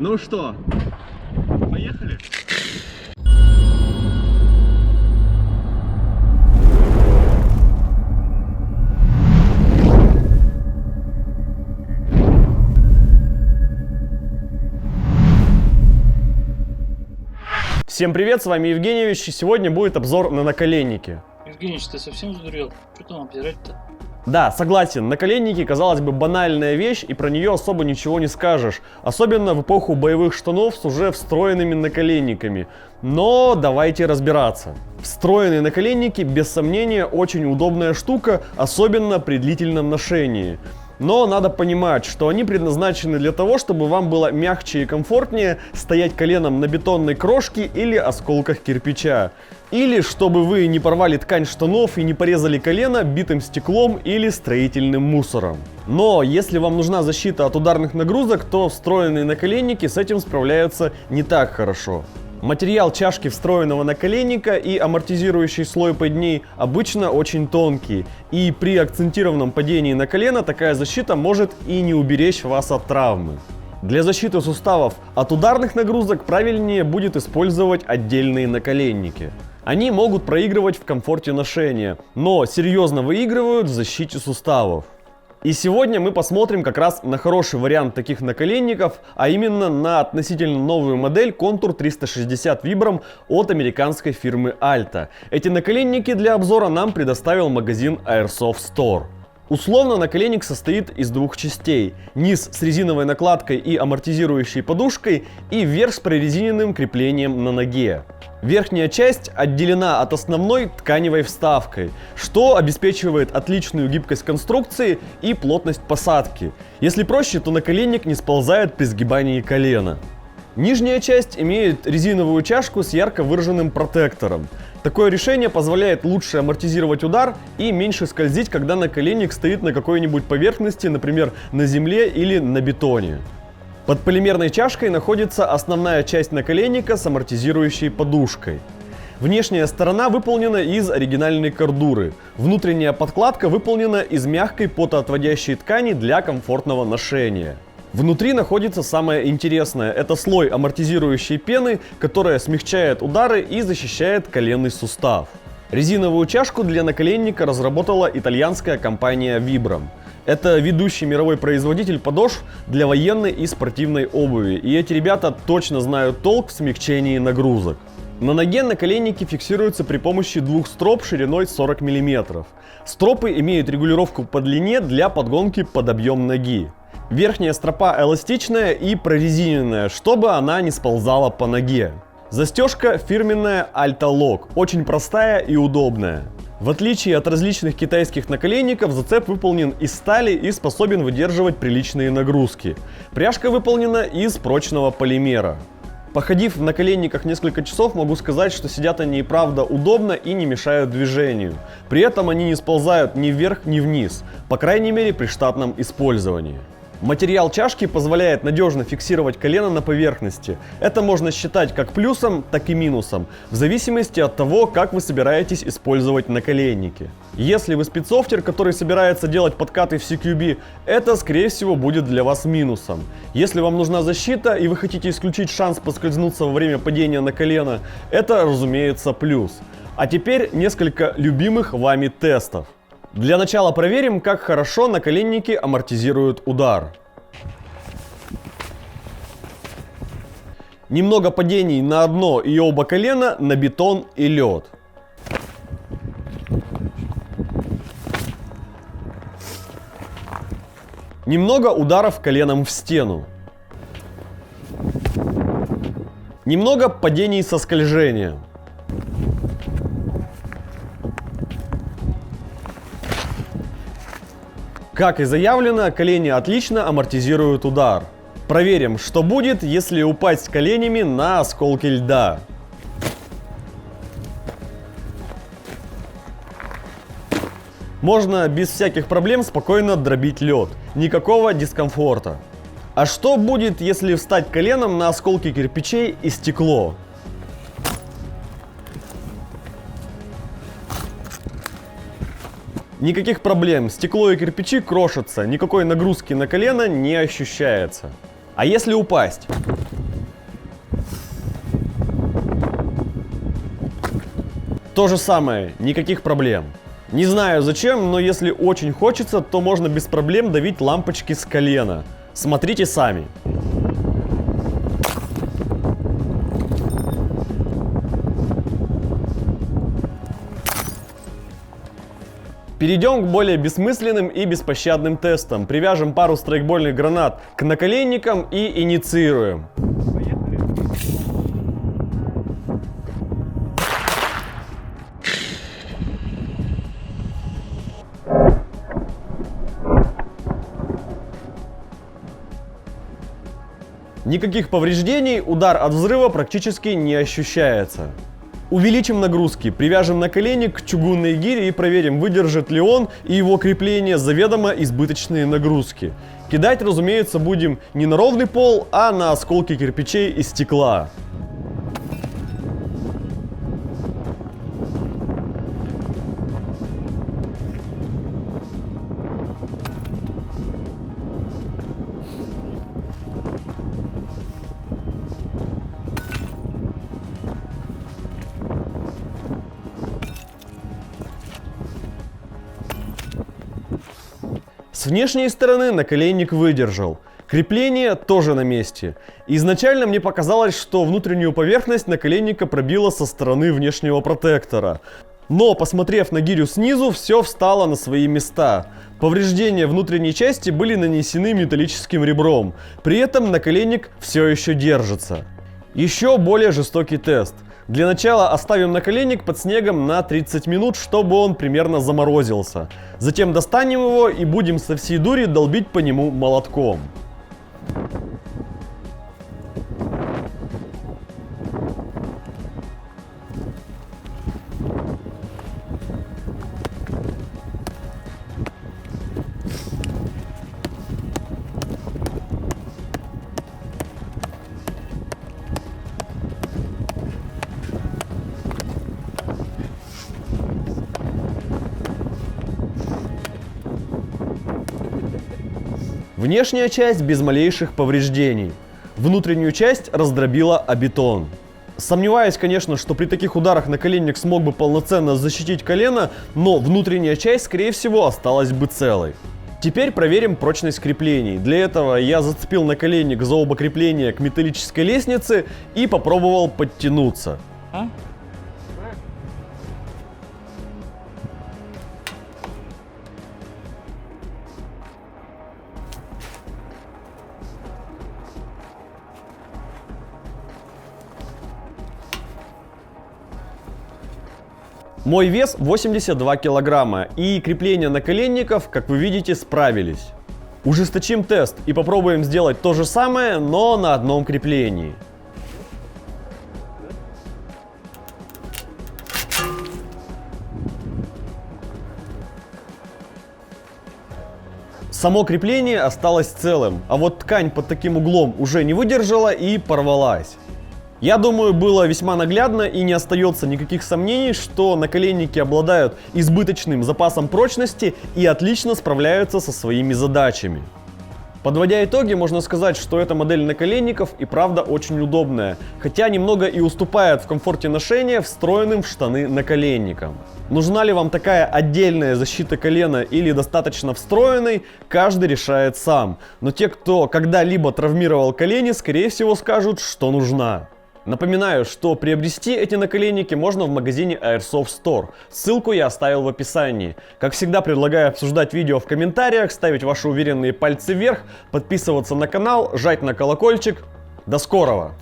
Ну что, поехали? Всем привет, с вами Евгеньевич, и сегодня будет обзор на наколенники. Евгеньевич, ты совсем сдурел? Что там обдирать-то? Да, согласен, наколенники, казалось бы, банальная вещь, и про нее особо ничего не скажешь. Особенно в эпоху боевых штанов с уже встроенными наколенниками. Но давайте разбираться. Встроенные наколенники, без сомнения, очень удобная штука, особенно при длительном ношении. Но надо понимать, что они предназначены для того, чтобы вам было мягче и комфортнее стоять коленом на бетонной крошке или осколках кирпича. Или чтобы вы не порвали ткань штанов и не порезали колено битым стеклом или строительным мусором. Но если вам нужна защита от ударных нагрузок, то встроенные наколенники с этим справляются не так хорошо. Материал чашки встроенного наколенника и амортизирующий слой под ней обычно очень тонкий, и при акцентированном падении на колено такая защита может и не уберечь вас от травмы. Для защиты суставов от ударных нагрузок правильнее будет использовать отдельные наколенники. Они могут проигрывать в комфорте ношения, но серьезно выигрывают в защите суставов. И сегодня мы посмотрим как раз на хороший вариант таких наколенников, а именно на относительно новую модель Contour 360 Vibram от американской фирмы Alta. Эти наколенники для обзора нам предоставил магазин Airsoft Store. Условно наколенник состоит из двух частей: низ с резиновой накладкой и амортизирующей подушкой и верх с прорезиненным креплением на ноге. Верхняя часть отделена от основной тканевой вставкой, что обеспечивает отличную гибкость конструкции и плотность посадки. Если проще, то наколенник не сползает при сгибании колена. Нижняя часть имеет резиновую чашку с ярко выраженным протектором. Такое решение позволяет лучше амортизировать удар и меньше скользить, когда наколенник стоит на какой-нибудь поверхности, например, на земле или на бетоне. Под полимерной чашкой находится основная часть наколенника с амортизирующей подушкой. Внешняя сторона выполнена из оригинальной кордуры. Внутренняя подкладка выполнена из мягкой потоотводящей ткани для комфортного ношения. Внутри находится самое интересное – это слой амортизирующей пены, которая смягчает удары и защищает коленный сустав. Резиновую чашку для наколенника разработала итальянская компания Vibram. Это ведущий мировой производитель подошв для военной и спортивной обуви, и эти ребята точно знают толк в смягчении нагрузок. На ноге наколенники фиксируются при помощи двух строп шириной 40 мм. Стропы имеют регулировку по длине для подгонки под объем ноги. Верхняя стропа эластичная и прорезиненная, чтобы она не сползала по ноге. Застежка фирменная Alta Lock, очень простая и удобная. В отличие от различных китайских наколенников, зацеп выполнен из стали и способен выдерживать приличные нагрузки. Пряжка выполнена из прочного полимера. Походив в наколенниках несколько часов, могу сказать, что сидят они и правда удобно и не мешают движению. При этом они не сползают ни вверх, ни вниз, по крайней мере при штатном использовании. Материал чашки позволяет надежно фиксировать колено на поверхности. Это можно считать как плюсом, так и минусом, в зависимости от того, как вы собираетесь использовать наколенники. Если вы спидсофтер, который собирается делать подкаты в CQB, это, скорее всего, будет для вас минусом. Если вам нужна защита и вы хотите исключить шанс поскользнуться во время падения на колено, это, разумеется, плюс. А теперь несколько любимых вами тестов. Для начала проверим, как хорошо наколенники амортизируют удар. Немного падений на одно и оба колена на бетон и лед. Немного ударов коленом в стену. Немного падений со скольжением. Как и заявлено, колени отлично амортизируют удар. Проверим, что будет, если упасть коленями на осколки льда. Можно без всяких проблем спокойно дробить лед. Никакого дискомфорта. А что будет, если встать коленом на осколки кирпичей и стекло? Никаких проблем, стекло и кирпичи крошатся, никакой нагрузки на колено не ощущается. А если упасть? То же самое, никаких проблем. Не знаю зачем, но если очень хочется, то можно без проблем давить лампочки с колена. Смотрите сами. Перейдем к более бессмысленным и беспощадным тестам. Привяжем пару страйкбольных гранат к наколенникам и инициируем. Никаких повреждений, удар от взрыва практически не ощущается. Увеличим нагрузки, привяжем наколенник к чугунной гире и проверим, выдержит ли он и его крепление заведомо избыточные нагрузки. Кидать, разумеется, будем не на ровный пол, а на осколки кирпичей и стекла. С внешней стороны наколенник выдержал. Крепление тоже на месте. Изначально мне показалось, что внутреннюю поверхность наколенника пробило со стороны внешнего протектора. Но, посмотрев на гирю снизу, все встало на свои места. Повреждения внутренней части были нанесены металлическим ребром. При этом наколенник все еще держится. Еще более жестокий тест. Для начала оставим наколенник под снегом на 30 минут, чтобы он примерно заморозился. Затем достанем его и будем со всей дури долбить по нему молотком. Внешняя часть без малейших повреждений. Внутреннюю часть раздробила о бетон. Сомневаюсь, конечно, что при таких ударах наколенник смог бы полноценно защитить колено, но внутренняя часть, скорее всего, осталась бы целой. Теперь проверим прочность креплений. Для этого я зацепил наколенник за оба крепления к металлической лестнице и попробовал подтянуться. Мой вес 82 килограмма, и крепления наколенников, как вы видите, справились. Ужесточим тест и попробуем сделать то же самое, но на одном креплении. Само крепление осталось целым, а вот ткань под таким углом уже не выдержала и порвалась. Я думаю, было весьма наглядно и не остается никаких сомнений, что наколенники обладают избыточным запасом прочности и отлично справляются со своими задачами. Подводя итоги, можно сказать, что эта модель наколенников и правда очень удобная, хотя немного и уступает в комфорте ношения встроенным в штаны наколенникам. Нужна ли вам такая отдельная защита колена или достаточно встроенной, каждый решает сам. Но те, кто когда-либо травмировал колени, скорее всего скажут, что нужна. Напоминаю, что приобрести эти наколенники можно в магазине Airsoft Store. Ссылку я оставил в описании. Как всегда, предлагаю обсуждать видео в комментариях, ставить ваши уверенные пальцы вверх, подписываться на канал, жать на колокольчик. До скорого!